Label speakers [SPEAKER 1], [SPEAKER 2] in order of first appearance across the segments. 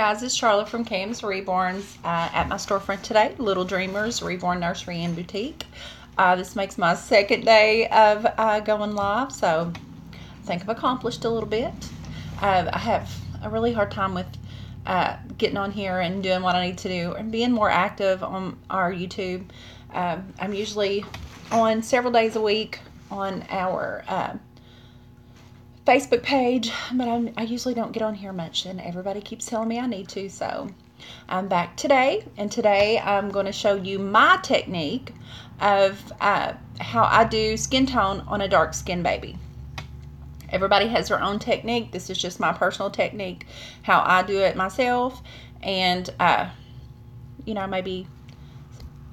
[SPEAKER 1] guys, it's Charlotte from Cam's Reborns at my storefront today, Little Dreamers Reborn Nursery and Boutique. This makes my second day of going live, so I think I've accomplished a little bit. I have a really hard time with getting on here and doing what I need to do and being more active on our YouTube. I'm usually on several days a week on our Facebook page, but I usually don't get on here much, and everybody keeps telling me I need to, so I'm back today, and today I'm going to show you my technique of how I do skin tone on a dark skin baby. Everybody has their own technique. This is just my personal technique, how I do it myself, and you know, maybe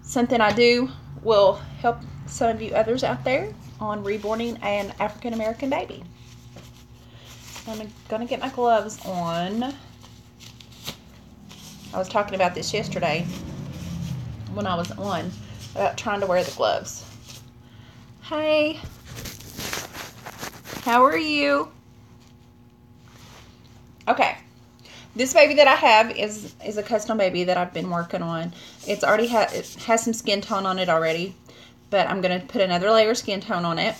[SPEAKER 1] something I do will help some of you others out there on reborning an African American baby. I'm gonna get my gloves on. I was talking about this yesterday when I was on about trying to wear the gloves. Hey, how are you? Okay, this baby that I have is a custom baby that I've been working on. It's already it has some skin tone on it already, but I'm gonna put another layer of skin tone on it,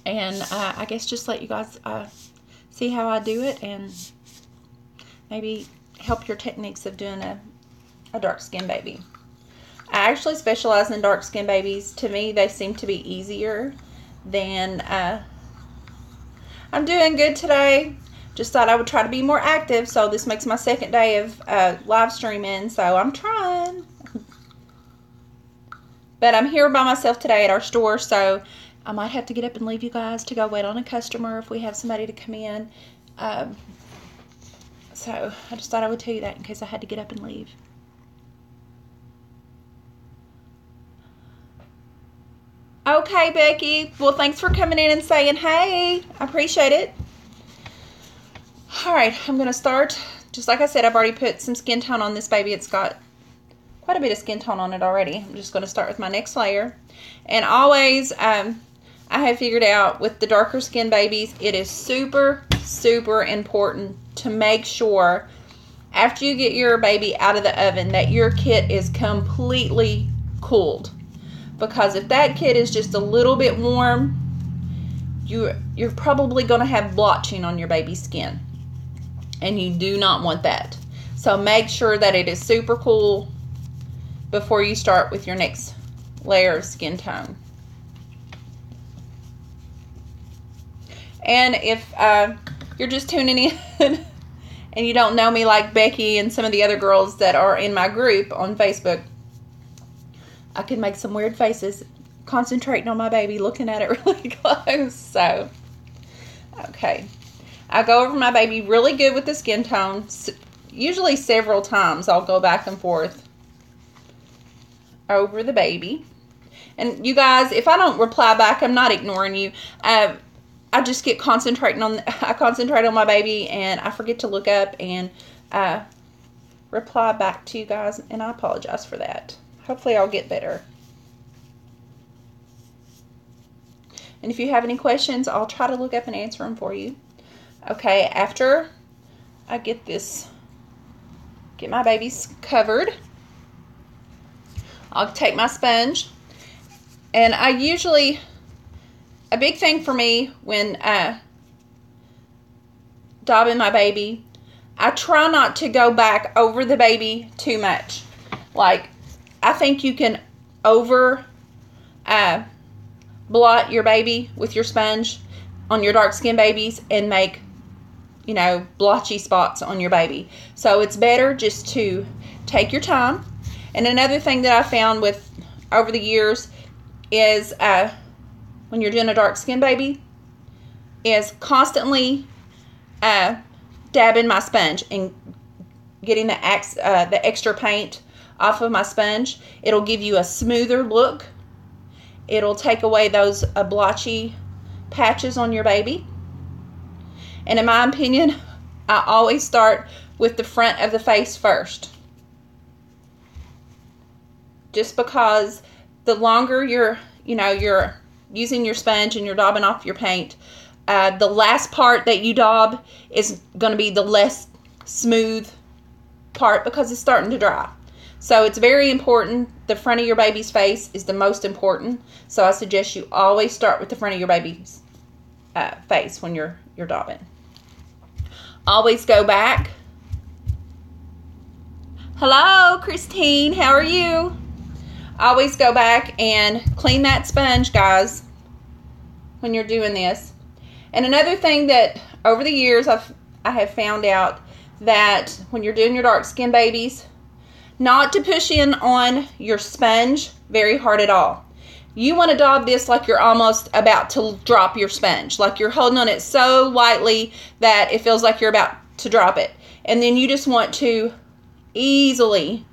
[SPEAKER 1] and I guess just let you guys see how I do it, and maybe help your techniques of doing a dark skin baby. I actually specialize in dark skin babies. To me, they seem to be easier than I'm doing good today. Just thought I would try to be more active, so this makes my second day of live streaming, so I'm trying. But I'm here by myself today at our store, so I might have to get up and leave you guys to go wait on a customer if we have somebody to come in. So I just thought I would tell you that in case I had to get up and leave. Okay, Becky. Well, thanks for coming in and saying hey. I appreciate it. All right, I'm going to start. Just like I said, I've already put some skin tone on this baby. It's got quite a bit of skin tone on it already. I'm just going to start with my next layer. And always, I have figured out with the darker skin babies, it is super, super important to make sure after you get your baby out of the oven that your kit is completely cooled. Because if that kit is just a little bit warm, you're probably going to have blotching on your baby's skin. And you do not want that. So make sure that it is super cool before you start with your next layer of skin tone. And if you're just tuning in and you don't know me like Becky and some of the other girls that are in my group on Facebook, I can make some weird faces concentrating on my baby, looking at it really close. So, okay. I go over my baby really good with the skin tone. Usually several times I'll go back and forth over the baby. And you guys, if I don't reply back, I'm not ignoring you. I just get concentrating on, I concentrate on my baby and I forget to look up and reply back to you guys, and I apologize for that. Hopefully I'll get better. And if you have any questions, I'll try to look up and answer them for you. Okay, after I get my babies covered, I'll take my sponge, and I usually, a big thing for me when daubing my baby, I try not to go back over the baby too much. Like, I think you can over blot your baby with your sponge on your dark skin babies and make, you know, blotchy spots on your baby. So it's better just to take your time. And another thing that I found with over the years is when you're doing a dark skin baby is constantly dabbing my sponge and getting the extra paint off of my sponge. It'll give you a smoother look. It'll take away those blotchy patches on your baby. And in my opinion, I always start with the front of the face first. Just because the longer you're using your sponge and you're daubing off your paint, the last part that you daub is going to be the less smooth part because it's starting to dry. So it's very important. The front of your baby's face is the most important. So I suggest you always start with the front of your baby's face when you're daubing. Always go back. Hello, Christine. How are you? Always go back and clean that sponge, guys, when you're doing this. And another thing that over the years I have found out that when you're doing your dark skin babies, not to push in on your sponge very hard at all. You want to daub this like you're almost about to drop your sponge, like you're holding on it so lightly that it feels like you're about to drop it. And then you just want to easily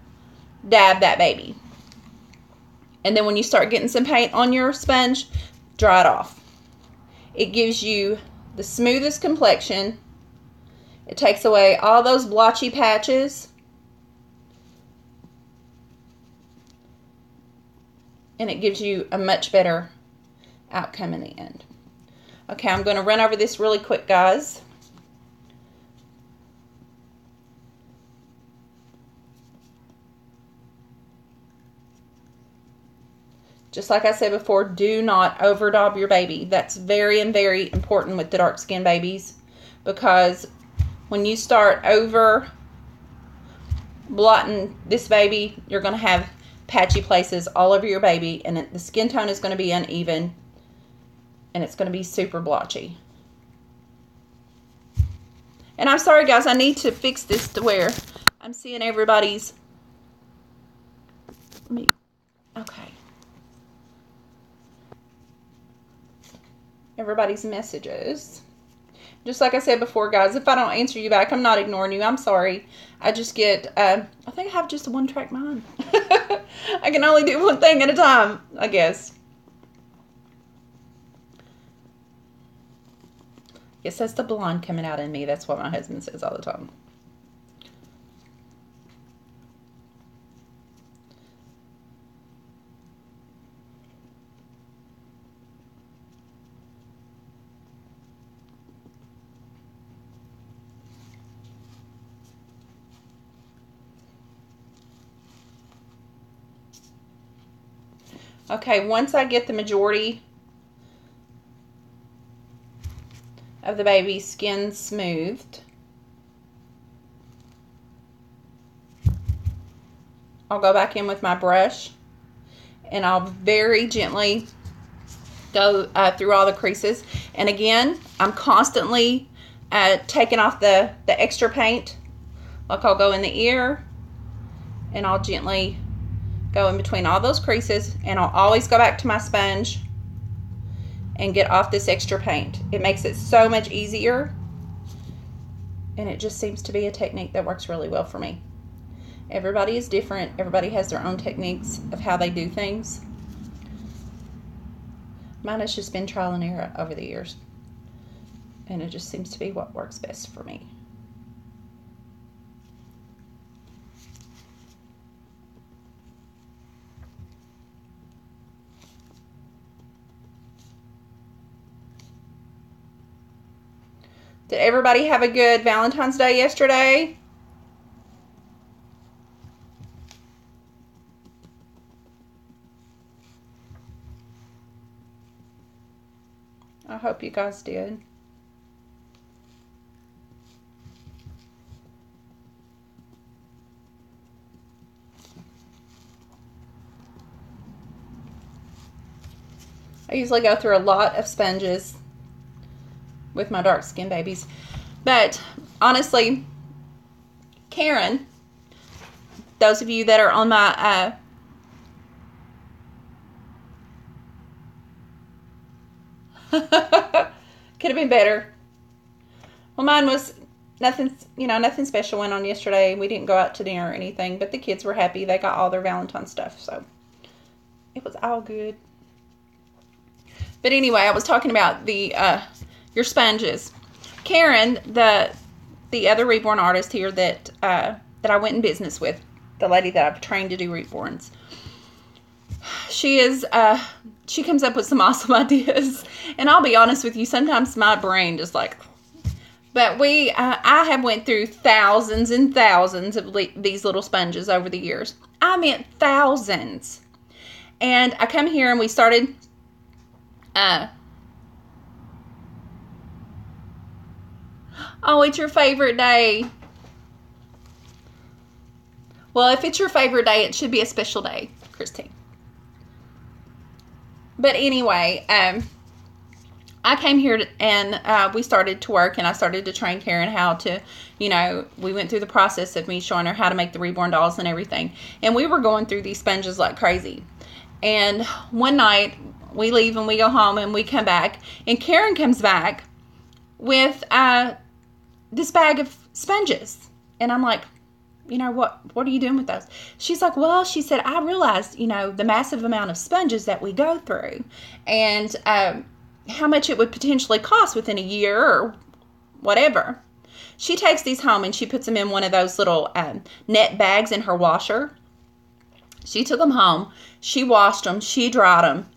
[SPEAKER 1] dab that baby. And then when you start getting some paint on your sponge, dry it off. It gives you the smoothest complexion. It takes away all those blotchy patches. And it gives you a much better outcome in the end. Okay, I'm going to run over this really quick, guys. Just like I said before, do not over daub your baby. That's very and very important with the dark skin babies, because when you start over blotting this baby, you're going to have patchy places all over your baby, and the skin tone is going to be uneven, and it's going to be super blotchy. And I'm sorry, guys, I need to fix this to where I'm seeing everybody's. Okay. Everybody's messages. Just like I said before, guys, if I don't answer you back, I'm not ignoring you. I'm sorry. I just get, I think I have just a one-track mind. I can only do one thing at a time, I guess. Yes, that's the blonde coming out in me. That's what my husband says all the time. Okay, once I get the majority of the baby's skin smoothed, I'll go back in with my brush and I'll very gently go through all the creases. And again, I'm constantly taking off the extra paint. Like I'll go in the ear and I'll gently go in between all those creases, and I'll always go back to my sponge and get off this extra paint. It makes it so much easier, and it just seems to be a technique that works really well for me. Everybody is different. Everybody has their own techniques of how they do things. Mine has just been trial and error over the years, and it just seems to be what works best for me. Did everybody have a good Valentine's Day yesterday? I hope you guys did. I usually go through a lot of sponges with my dark skin babies, but honestly, Karen, those of you that are on my could have been better. Well, mine was nothing, nothing special went on yesterday. We didn't go out to dinner or anything, but the kids were happy. They got all their Valentine stuff, so it was all good. But anyway, I was talking about the your sponges. Karen, the other Reborn artist here that I went in business with, the lady that I've trained to do Reborns, she comes up with some awesome ideas. And I'll be honest with you, sometimes my brain just like, But I have went through thousands and thousands of these little sponges over the years. I meant thousands. And I come here and we started, oh, it's your favorite day. Well, if it's your favorite day, it should be a special day, Christine. But anyway, I came here and we started to work, and I started to train Karen how to, you know, we went through the process of me showing her how to make the Reborn dolls and everything. And we were going through these sponges like crazy. And one night we leave and we go home and we come back, and Karen comes back with this bag of sponges. And I'm like, you know, what are you doing with those? She's like, well, she said, I realized, you know, the massive amount of sponges that we go through, and how much it would potentially cost within a year or whatever. She takes these home and she puts them in one of those little net bags in her washer. She took them home. She washed them. She dried them.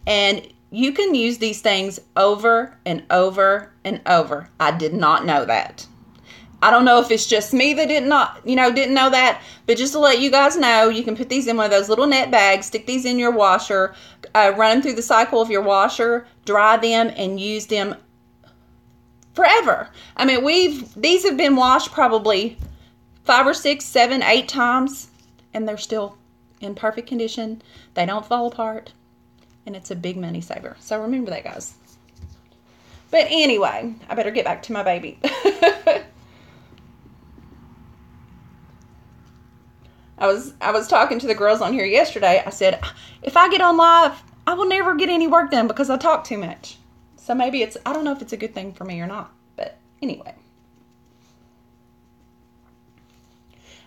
[SPEAKER 1] And you can use these things over and over and over. I did not know that. I don't know if it's just me that didn't know that, but just to let you guys know, you can put these in one of those little net bags, stick these in your washer, run them through the cycle of your washer, dry them, and use them forever. I mean, these have been washed probably 5 or 6, 7, 8 times, and they're still in perfect condition. They don't fall apart, and it's a big money saver. So remember that, guys. But anyway, I better get back to my baby. I was talking to the girls on here yesterday. I said, if I get on live, I will never get any work done because I talk too much. So maybe I don't know if it's a good thing for me or not. But anyway.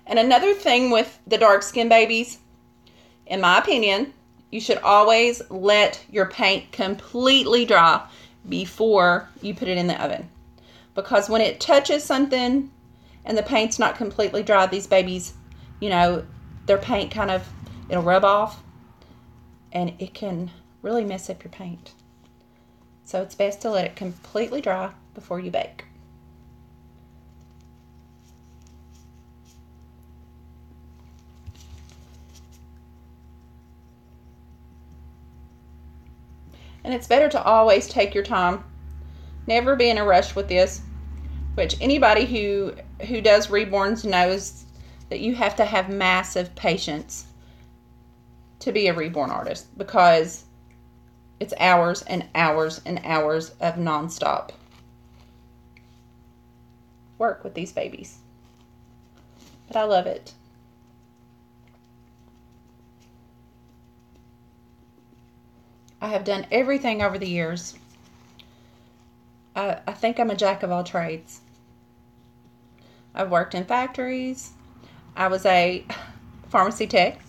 [SPEAKER 1] And another thing with the dark skin babies, in my opinion, you should always let your paint completely dry before you put it in the oven. Because when it touches something and the paint's not completely dry, these babies, you know, their paint it'll rub off, and it can really mess up your paint. So it's best to let it completely dry before you bake. And it's better to always take your time. Never be in a rush with this, which anybody who does Reborns knows that you have to have massive patience to be a Reborn artist, because it's hours and hours and hours of nonstop work with these babies. But I love it. I have done everything over the years. I think I'm a jack of all trades. I've worked in factories. I was a pharmacy tech,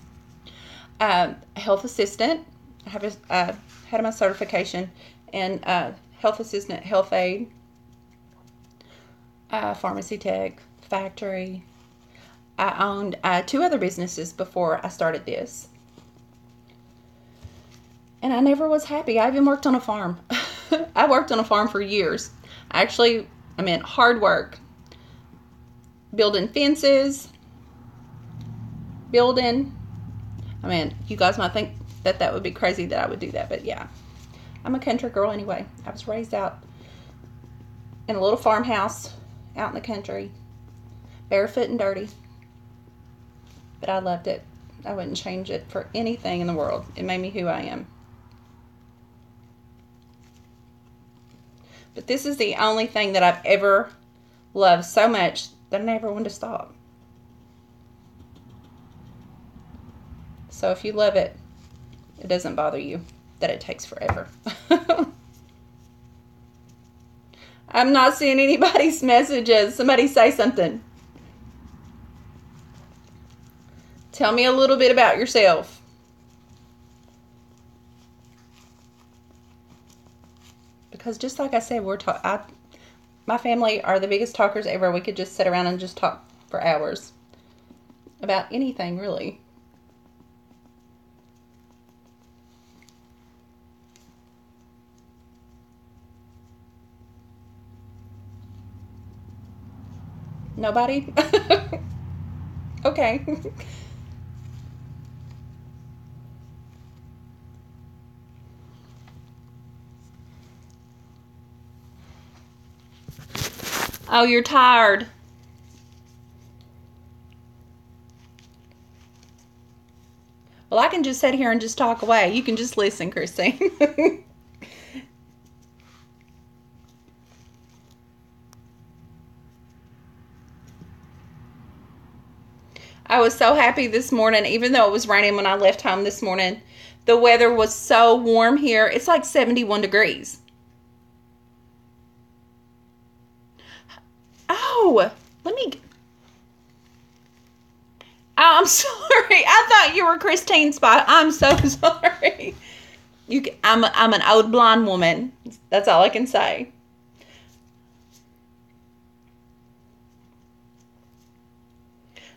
[SPEAKER 1] a health assistant. I have had my certification in health assistant, health aide, pharmacy tech, factory. I owned 2 other businesses before I started this. And I never was happy. I even worked on a farm. I worked on a farm for years. Actually, I meant hard work. Building fences. I mean, you guys might think that would be crazy that I would do that, but yeah. I'm a country girl anyway. I was raised out in a little farmhouse out in the country. Barefoot and dirty. But I loved it. I wouldn't change it for anything in the world. It made me who I am. But this is the only thing that I've ever loved so much that I never wanted to stop. So if you love it, it doesn't bother you that it takes forever. I'm not seeing anybody's messages. Somebody say something. Tell me a little bit about yourself. Because just like I said, my family are the biggest talkers ever. We could just sit around and just talk for hours about anything, really. Nobody? Okay. Oh, you're tired. Well, I can just sit here and just talk away. You can just listen, Christine. I was so happy this morning, even though it was raining when I left home this morning. The weather was so warm here. It's like 71 degrees. Oh, let me... Oh, I'm sorry. I thought you were Christine Spot. I'm so sorry. I'm an old blonde woman. That's all I can say.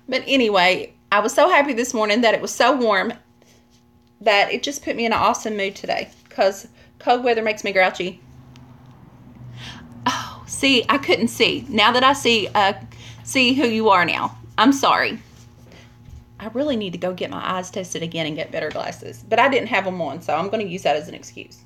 [SPEAKER 1] But anyway, I was so happy this morning that it was so warm that it just put me in an awesome mood today, because cold weather makes me grouchy. Oh, see, I couldn't see. Now that I see who you are now. I'm sorry. I really need to go get my eyes tested again and get better glasses. But I didn't have them on, so I'm going to use that as an excuse.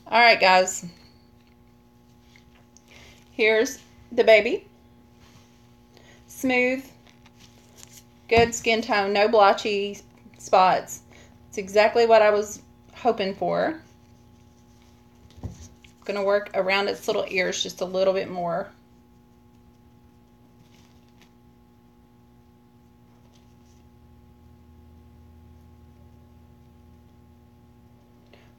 [SPEAKER 1] All right, guys. Here's the baby. Smooth, good skin tone, no blotchy spots. It's exactly what I was hoping for. Gonna work around its little ears just a little bit more.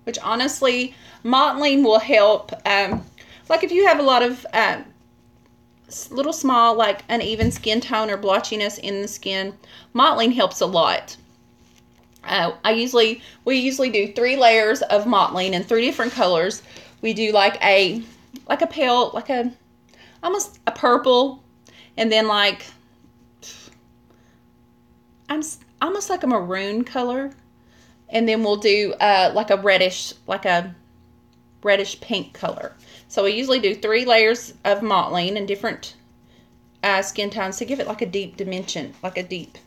[SPEAKER 1] Which honestly, mottling will help. Like if you have a lot of little small, like uneven skin tone or blotchiness in the skin, mottling helps a lot. We usually do 3 layers of mottling in 3 different colors. We do like a pale, almost a purple, and then like almost like a maroon color. And then we'll do like a reddish pink color. So we usually do 3 layers of mottling in different skin tones to give it like a deep dimension, like a deep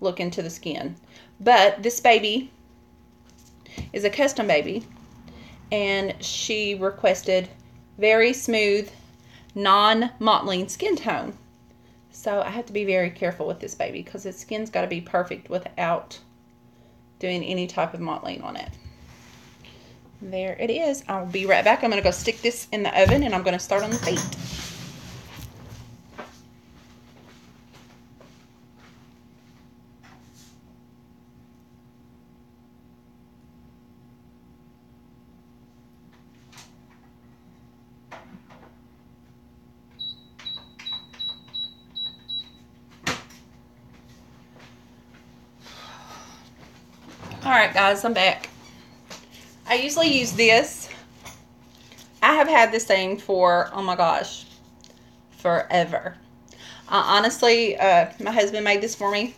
[SPEAKER 1] look into the skin. But this baby is a custom baby, and she requested very smooth, non-mottling skin tone. So I have to be very careful with this baby because its skin's got to be perfect without doing any type of mottling on it. There it is. I'll be right back. I'm going to go stick this in the oven, and I'm going to start on the feet. Alright guys, I'm back. I usually use this. I have had this thing for, oh my gosh, forever. Honestly, my husband made this for me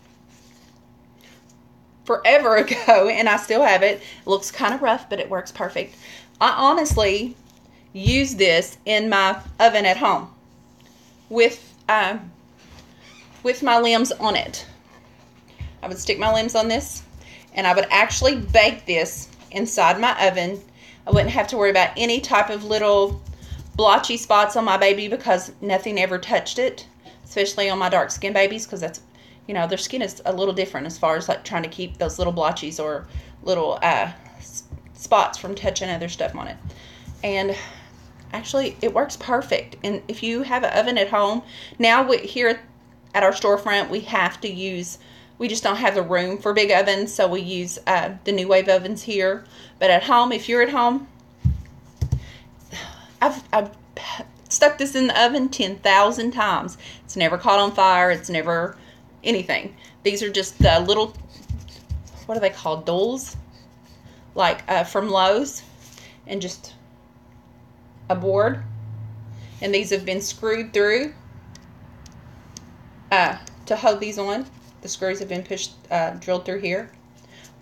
[SPEAKER 1] forever ago, and I still have it. It looks kind of rough, but it works perfect. I honestly use this in my oven at home with my limbs on it. I would stick my limbs on this, and I would actually bake this inside my oven. I wouldn't have to worry about any type of little blotchy spots on my baby because nothing ever touched it, especially on my dark skin babies, because that's, you know, their skin is a little different as far as like trying to keep those little blotchies or little spots from touching other stuff on it. And actually it works perfect. And if you have an oven at home, now here at our storefront we just don't have the room for big ovens, so we use the New Wave ovens here. But at home, if you're at home, I've stuck this in the oven 10,000 times. It's never caught on fire. It's never anything. These are just the little, what are they called, dowels? Like from Lowe's, and just a board. And these have been screwed through to hold these on. The screws have been drilled through here.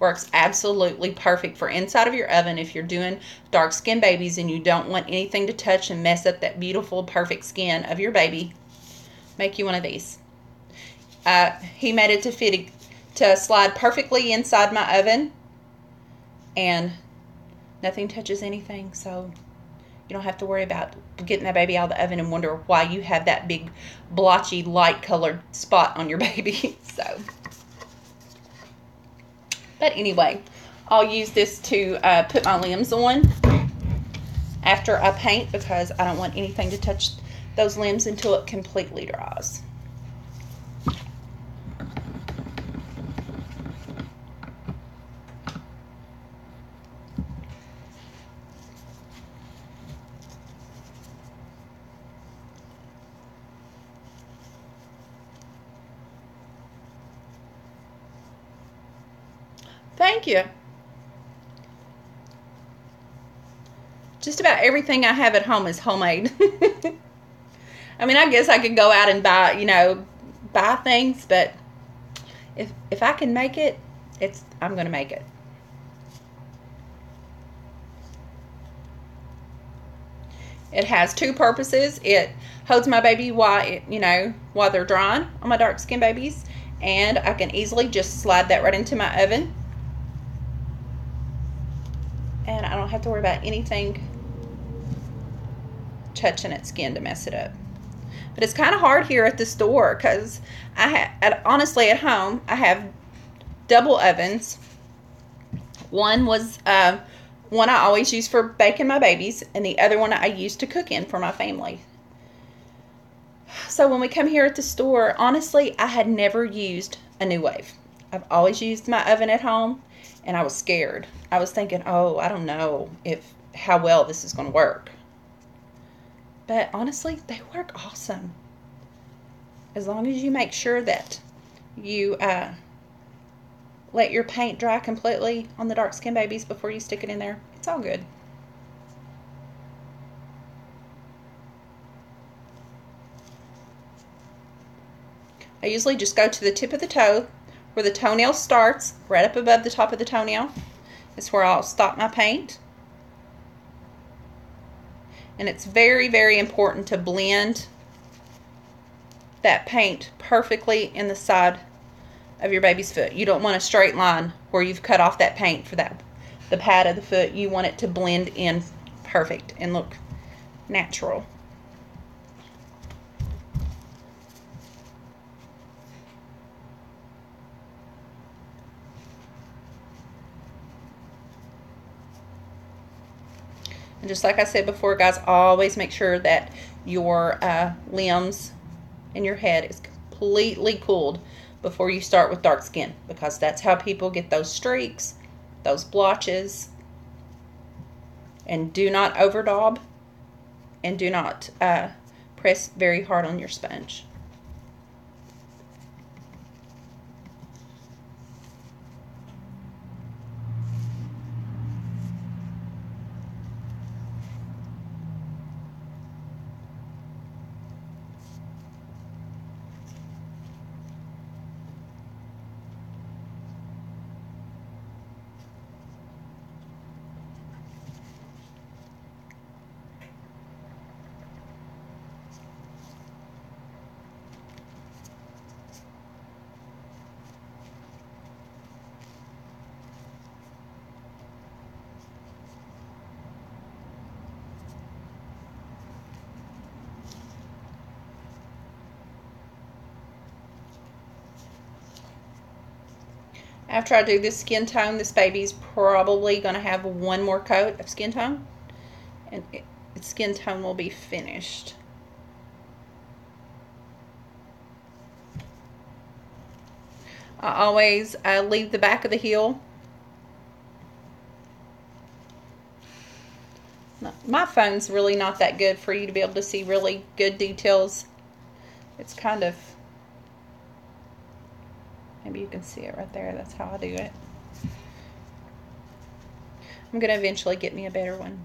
[SPEAKER 1] Works absolutely perfect for inside of your oven if you're doing dark skin babies and you don't want anything to touch and mess up that beautiful, perfect skin of your baby. Make you one of these. He made it to slide perfectly inside my oven, and nothing touches anything, so you don't have to worry about getting that baby out of the oven and wonder why you have that big blotchy light colored spot on your baby. So, but anyway, I'll use this to put my limbs on after I paint, because I don't want anything to touch those limbs until it completely dries. Thank you. Just about everything I have at home is homemade. I mean, I guess I could go out and buy things, but if I can make it, I'm going to make it. It has two purposes. It holds my baby while they're drying on my dark skin babies, and I can easily just slide that right into my oven. And I don't have to worry about anything touching its skin to mess it up. But it's kind of hard here at the store, because honestly at home I have double ovens. One I always use for baking my babies, and the other one I use to cook in for my family. So when we come here at the store, honestly, I had never used a New Wave. I've always used my oven at home, and I was scared. I was thinking, oh, I don't know how well this is going to work. But honestly, they work awesome. As long as you make sure that you let your paint dry completely on the dark skin babies before you stick it in there, it's all good. I usually just go to the tip of the toe, where the toenail starts, right up above the top of the toenail. It's where I'll stop my paint. And it's very, very important to blend that paint perfectly in the side of your baby's foot. You don't want a straight line where you've cut off that paint for the pad of the foot. You want it to blend in perfect and look natural. And just like I said before, guys, always make sure that your limbs and your head is completely cooled before you start with dark skin, because that's how people get those streaks, those blotches. And do not overdaub, and do not press very hard on your sponge. After I do this skin tone, this baby's probably going to have one more coat of skin tone, and its skin tone will be finished. I always leave the back of the heel. My phone's really not that good for you to be able to see really good details. It's kind of, maybe you can see it right there. That's how I do it. I'm going to eventually get me a better one.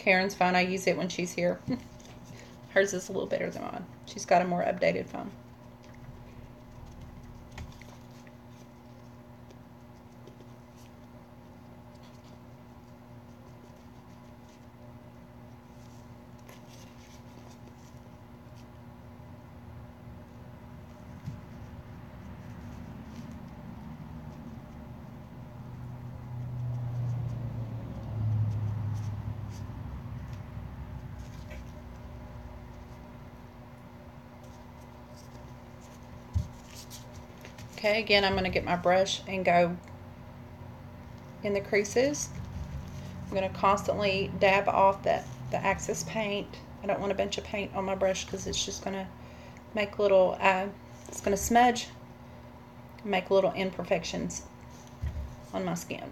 [SPEAKER 1] Karen's phone. I use it when she's here. Hers is a little better than mine. She's got a more updated phone. Okay, again, I'm going to get my brush and go in the creases. I'm going to constantly dab off the excess paint. I don't want a bunch of paint on my brush because it's just going to make little, it's going to smudge, make little imperfections on my skin.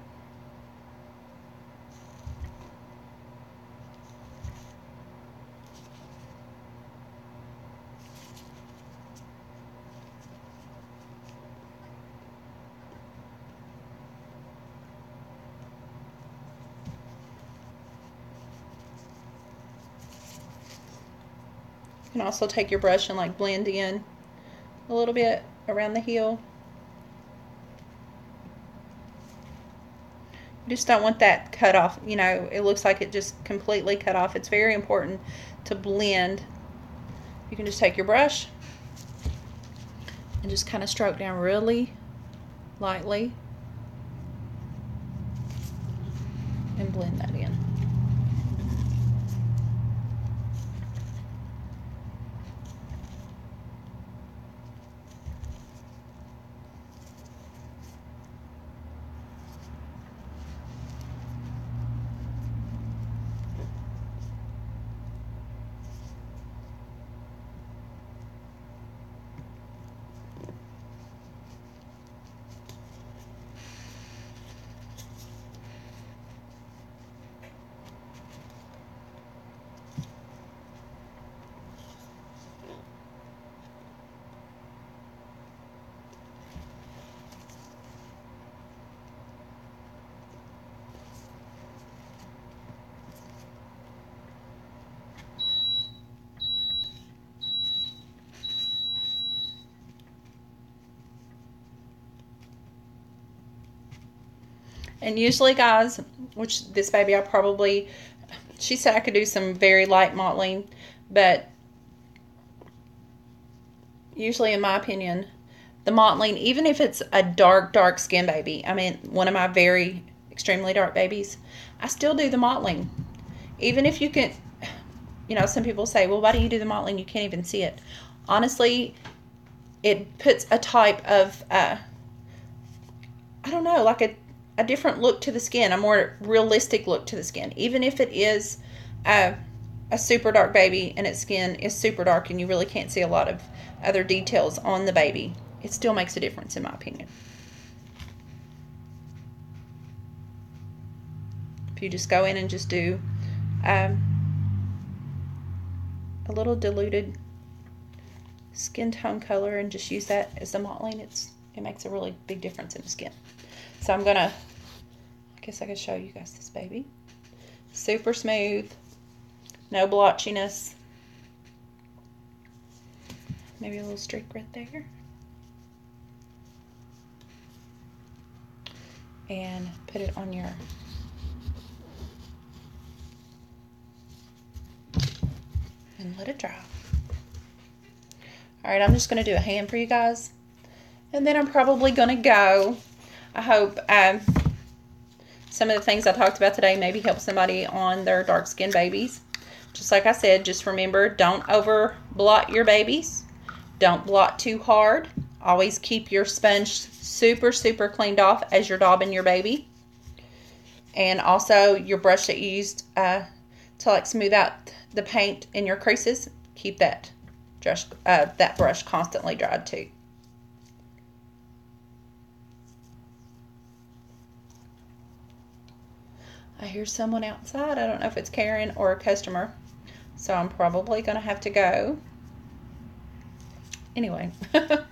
[SPEAKER 1] You can also take your brush and like blend in a little bit around the heel. You just don't want that cut off. You know, it looks like it just completely cut off. It's very important to blend. You can just take your brush and just kind of stroke down really lightly and blend that in. And usually, guys, which this baby I probably, she said I could do some very light mottling, but usually, in my opinion, the mottling, even if it's a dark skin baby, I mean, one of my very extremely dark babies, I still do the mottling. Even if you can, you know, some people say, well, why do you do the mottling? You can't even see it. Honestly, it puts a type of, I don't know, like a different look to the skin, a more realistic look to the skin. Even if it is a super dark baby and its skin is super dark and you really can't see a lot of other details on the baby, it still makes a difference in my opinion. If you just go in and just do a little diluted skin tone color and just use that as the mottling, it makes a really big difference in the skin. So I'm gonna, I guess I could show you guys this baby. Super smooth, no blotchiness. Maybe a little streak right there. And put it on your and let it dry. All right, I'm just going to do a hand for you guys. And then I'm probably going to go. I hope some of the things I talked about today maybe help somebody on their dark skin babies. Just like I said, just remember, don't over blot your babies. Don't blot too hard. Always keep your sponge super cleaned off as you're daubing your baby. And also your brush that you used to like smooth out the paint in your creases, keep that brush constantly dried too. I hear someone outside. I don't know if it's Karen or a customer, so I'm probably going to have to go. Anyway. But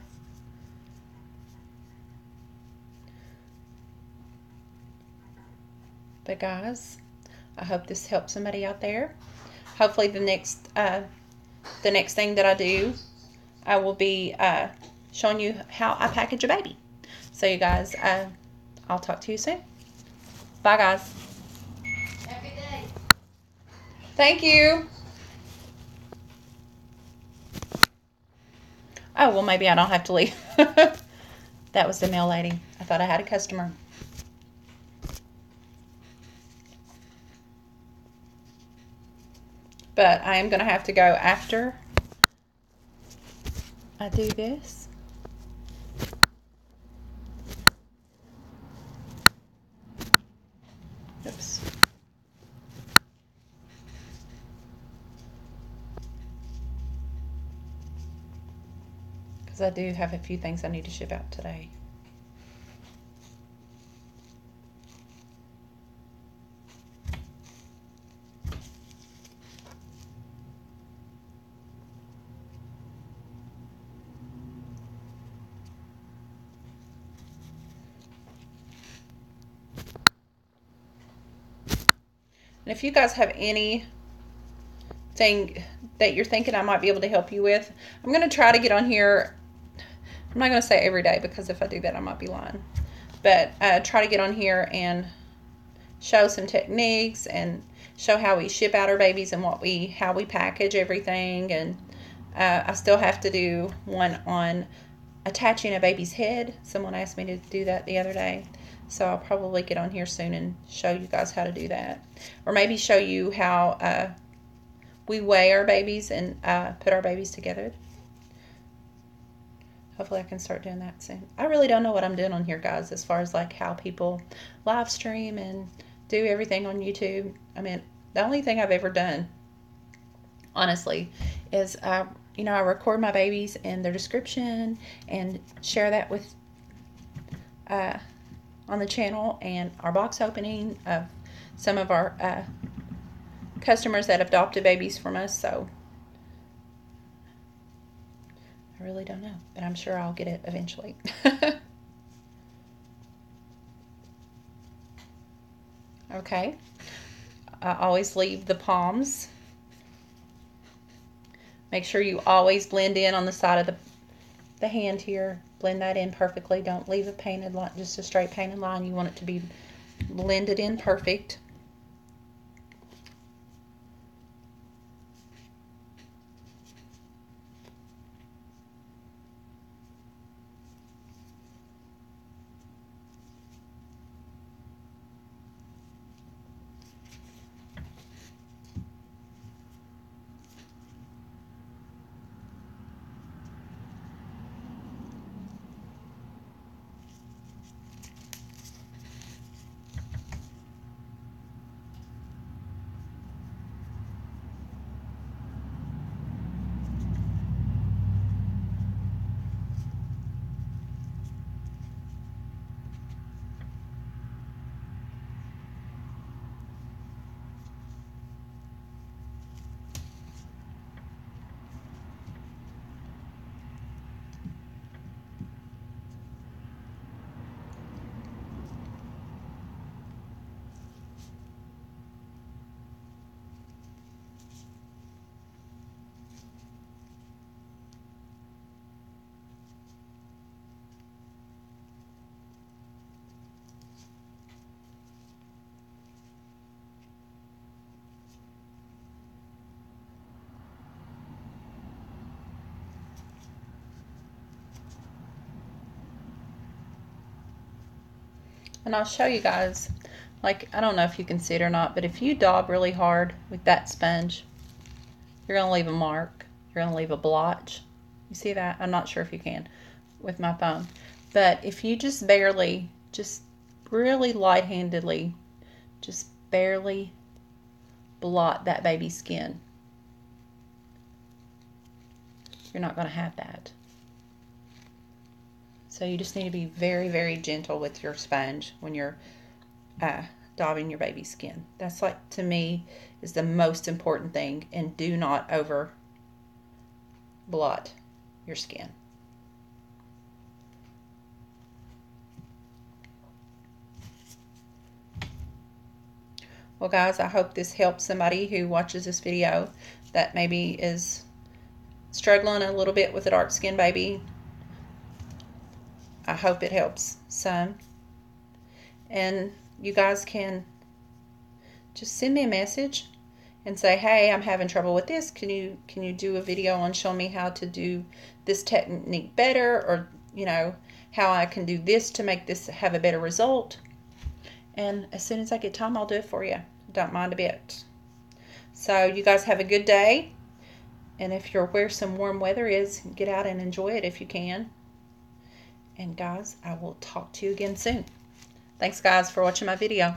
[SPEAKER 1] guys, I hope this helps somebody out there. Hopefully the next thing that I do, I will be showing you how I package a baby. So you guys, I'll talk to you soon. Bye, guys.
[SPEAKER 2] Have a good day.
[SPEAKER 1] Thank you. Oh, well, maybe I don't have to leave. That was the mail lady. I thought I had a customer. But I am going to have to go after I do this. Oops. Because I do have a few things I need to ship out today. And if you guys have anything that you're thinking I might be able to help you with, I'm going to try to get on here. I'm not going to say every day, because if I do that, I might be lying. But try to get on here and show some techniques and show how we ship out our babies and how we package everything. And I still have to do one on attaching a baby's head. Someone asked me to do that the other day. So I'll probably get on here soon and show you guys how to do that. Or maybe show you how we weigh our babies and put our babies together. Hopefully I can start doing that soon. I really don't know what I'm doing on here, guys, as far as like how people live stream and do everything on YouTube. I mean, the only thing I've ever done, honestly, is I record my babies and their description and share that with on the channel, and our box opening of some of our customers that adopted babies from us. So I really don't know, but I'm sure I'll get it eventually. Okay. I always leave the palms. Make sure you always blend in on the side of the hand here. Blend that in perfectly. Don't leave a painted line, just a straight painted line. You want it to be blended in perfect. And I'll show you guys, like, I don't know if you can see it or not, but if you daub really hard with that sponge, you're going to leave a mark. You're going to leave a blotch. You see that? I'm not sure if you can with my phone. But if you just barely, just really light-handedly, just barely blot that baby's skin, you're not going to have that. So you just need to be very, very gentle with your sponge when you're daubing your baby's skin. That's, like, to me, is the most important thing. And do not over blot your skin. Well, guys, I hope this helps somebody who watches this video that maybe is struggling a little bit with a dark skin baby. I hope it helps some. And you guys can just send me a message and say, hey, I'm having trouble with this. Can you do a video on showing me how to do this technique better, or how I can do this to make this have a better result? And as soon as I get time, I'll do it for you. Don't mind a bit. So you guys have a good day. And if you're where some warm weather is, get out and enjoy it if you can. And guys, I will talk to you again soon. Thanks, guys, for watching my video.